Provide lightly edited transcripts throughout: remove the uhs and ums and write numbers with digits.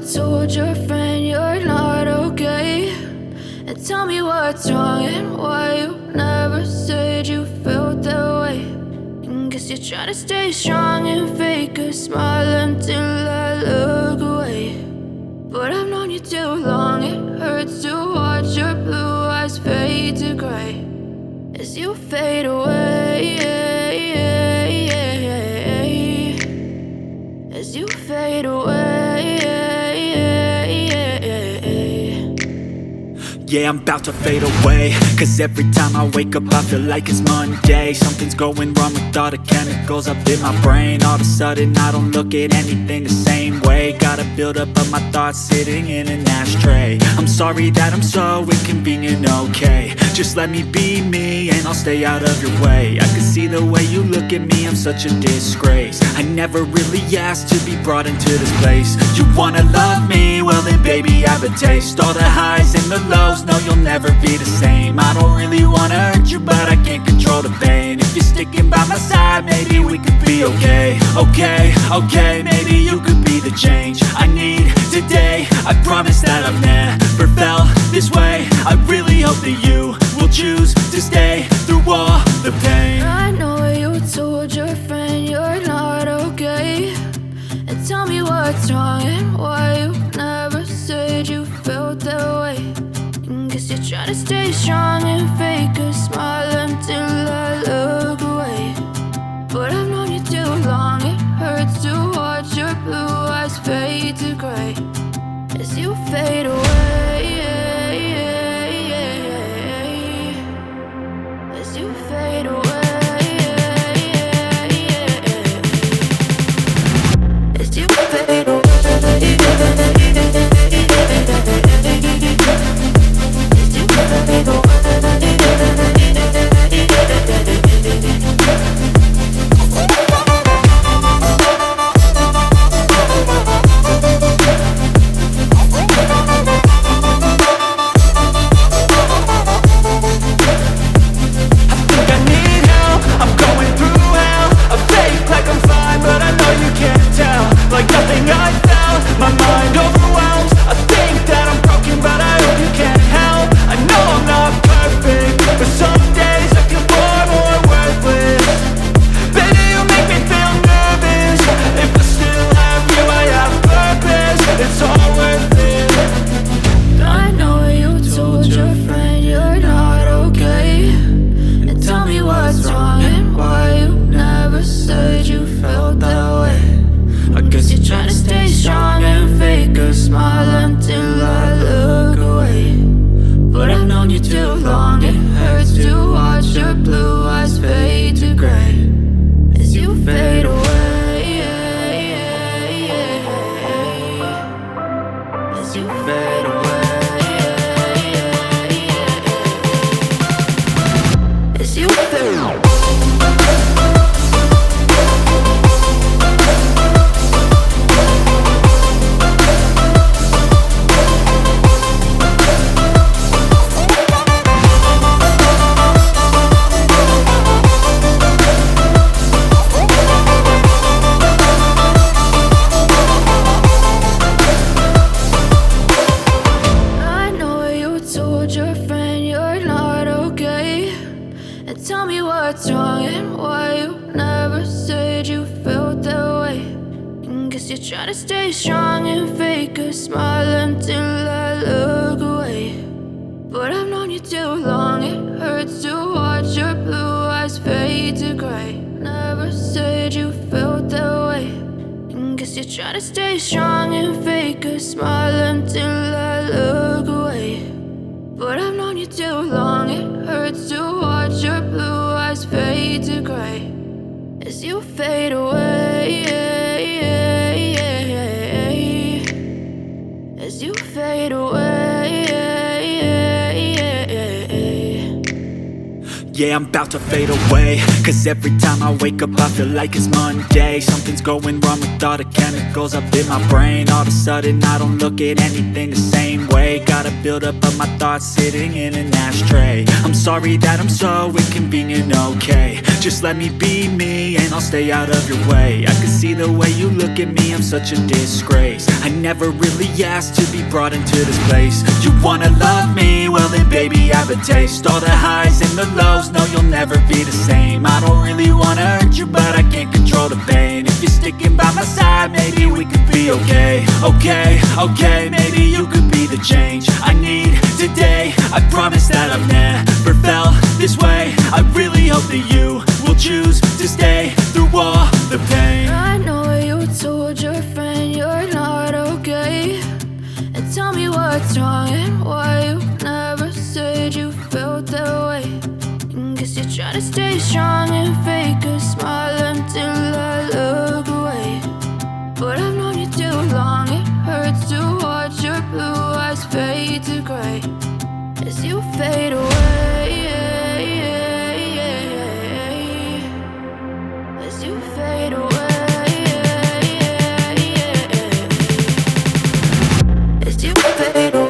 told your friend you're not okay, and tell me what's wrong and why you never said you felt that way. And guess you're trying to stay strong and fake a smile until I look away. But I've known you too long, it hurts to watch your blue eyes fade to gray as you fade away, as you fade away. Yeah, I'm about to fade away, cause every time I wake up I feel like it's Monday. Something's going wrong with all the chemicals up in my brain. All of a sudden I don't look at anything the same way. Got a build up of my thoughts sitting in an ashtray. I'm sorry that I'm so inconvenient, okay. Just let me be me and I'll stay out of your way. I can see the way you look at me, I'm such a disgrace. I never really asked to be brought into this place. You wanna love me? Well then baby have a taste. All the highs and the lows, no, you'll never be the same. I don't really wanna hurt you, but I can't control the pain. If you're sticking by my side, maybe we could be okay. Okay, maybe you could be the change I need today. I promise that I've never felt this way. I really hope that you will choose to stay through all the pain. I know you told your friend you're not okay, and tell me what's wrong and why you never said you felt that way. Guess you're trying to stay strong and fake a smile until I look away. But I've known you too long, it hurts to watch your blue eyes fade to gray as you fade away, as you fade away, as you fade away. Tell me what's wrong and why you never said you felt that way. And guess you're trying to stay strong and fake a smile until I look away. But I've known you too long, it hurts to watch your blue eyes fade to gray. Never said you felt that way. And guess you're trying to stay strong and fake a smile until I look away. But I've known you too long, it hurts to watch your blue eyes fade to gray as you fade away, as you fade away. Yeah, I'm about to fade away, cause every time I wake up I feel like it's Monday. Something's going wrong with all the chemicals up in my brain. All of a sudden I don't look at anything the same way. Got a buildup of my thoughts sitting in an ashtray. I'm sorry that I'm so inconvenient, okay. Just let me be me and I'll stay out of your way. I can see the way you look at me, I'm such a disgrace. I never really asked to be brought into this place. You wanna love me? Well then baby I have a taste. All the highs and the lows, no you'll never be the same. I don't really wanna hurt you but I can't control the pain. If you're sticking by my side maybe we could be okay. Okay, maybe you could be the change I need today. I promise that I've never felt this way. I really hope that you will choose to stay through all the pain. I know you told your friend you're not okay, and tell me what's wrong and why you never said you felt that way. And guess you're trying to stay strong and fake a smile until I look away. But I've known you too long, it hurts to watch your blue eyes fade to gray as you fade away. As you fade away. As you fade away. As you fade away.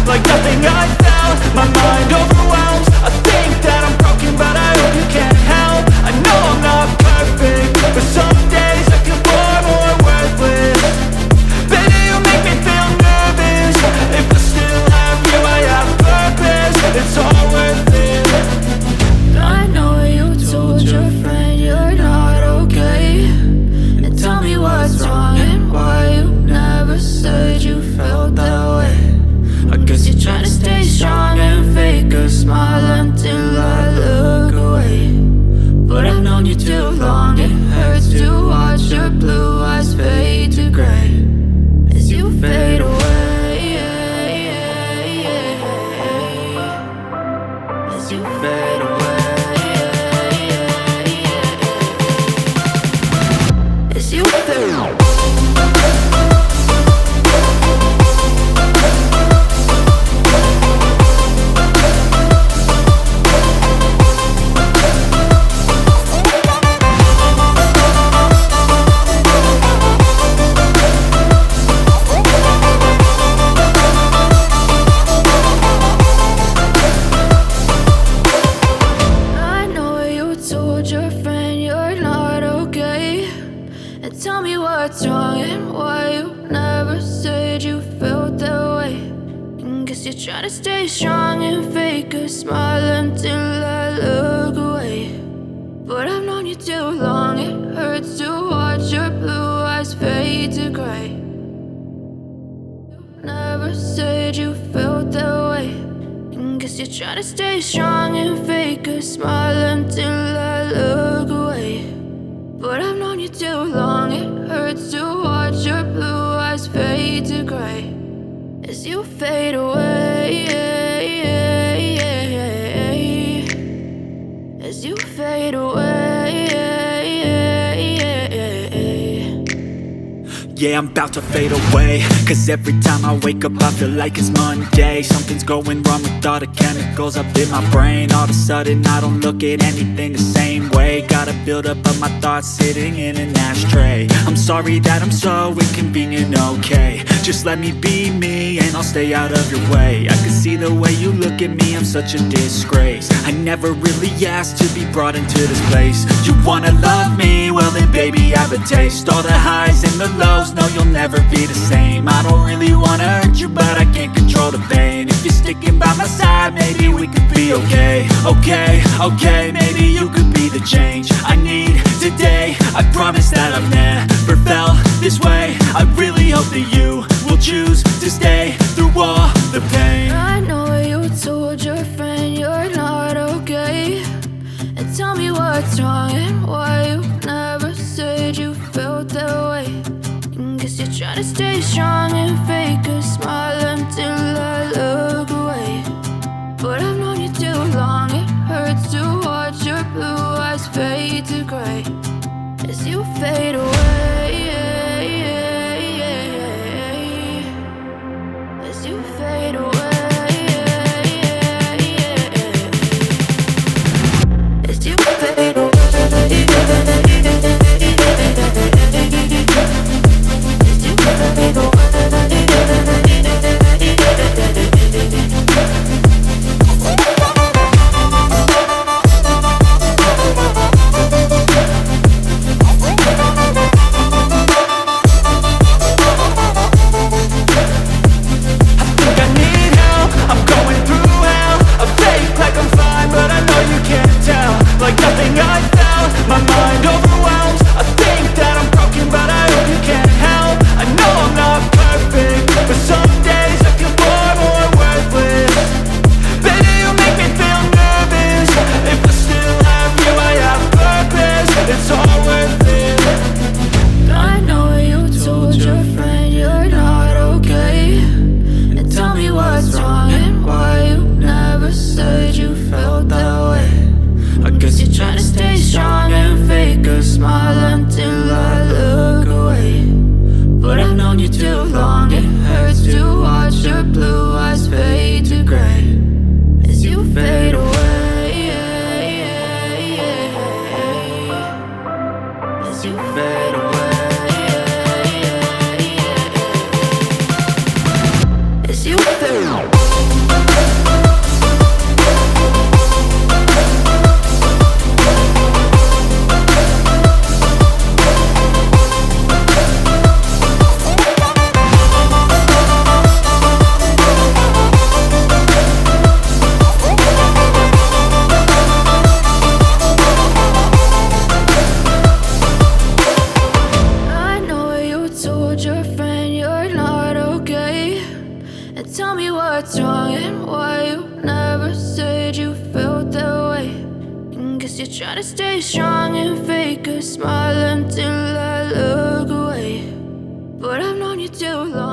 Like nothing I felt, my mind overwhelms. I think that I'm broken, but I hope you can't help. I know I'm not perfect, but some days I feel far more worthless. Baby, you make me feel nervous. If I still have you, I have purpose. It's all worth it. I know you told your friend you're not okay, and tell me what's wrong and why you never said you felt that way. I guess you're trying to stay strong and fake a smile until I look away. But I've known you too long, it hurts to watch your blue eyes fade to gray as you fade away. As you fade away. As you fade away. Tell me what's wrong and why you never said you felt that way. And guess you're trying to stay strong and fake a smile until I look away. But I've known you too long, it hurts to watch your blue eyes fade to gray. You never said you felt that way. And guess you're trying to stay strong and fake a smile until I look away. But I've known you too long, it hurts to watch your blue eyes fade to gray as you fade away. As you fade away. Yeah, I'm about to fade away, cause every time I wake up I feel like it's Monday. Something's going wrong with all the chemicals up in my brain. All of a sudden I don't look at anything the same way. Got a buildup of my thoughts sitting in an ashtray. I'm sorry that I'm so inconvenient, okay. Just let me be me and I'll stay out of your way. I can see the way you look at me, I'm such a disgrace. I never really asked to be brought into this place. You wanna love me? Well then baby I have a taste. All the highs and the lows, no you'll never be the same. I don't really wanna hurt you but I can't control the pain. If you're sticking by my side maybe we could be okay. Okay, maybe you could be the change I need today. I promise that I've never felt this way. I really hope that you will choose to stay through all the pain. I know you told your friend you're not okay, and tell me what what's wrong and why you never said you felt that way. And guess you're trying to stay strong and fake a smile until I look away. But I've known you too long, it hurts to watch your blue eyes fade to gray as you fade away. As you fade away. As you fade away. As you fade away. Like nothing I found, my mind overwhelms. I think that I'm broken, but I hope you can't help. I know I'm not perfect, but some days I feel far more worthless. Baby, you make me feel nervous. If I still have you, I have purpose. It's all worth it. I know you told your friend you're not okay. And tell me what's wrong and why you never said you felt that way. I guess you're trying to stay strong and fake a smile until I look away. But I've known you too long, it hurts to watch your blue eyes fade to gray as you fade away. As you fade away. As you fade away. Your friend you're not okay. And tell me what's wrong and why you never said you felt that way. And guess you're trying to stay strong and fake a smile until I look away. But I've known you too long.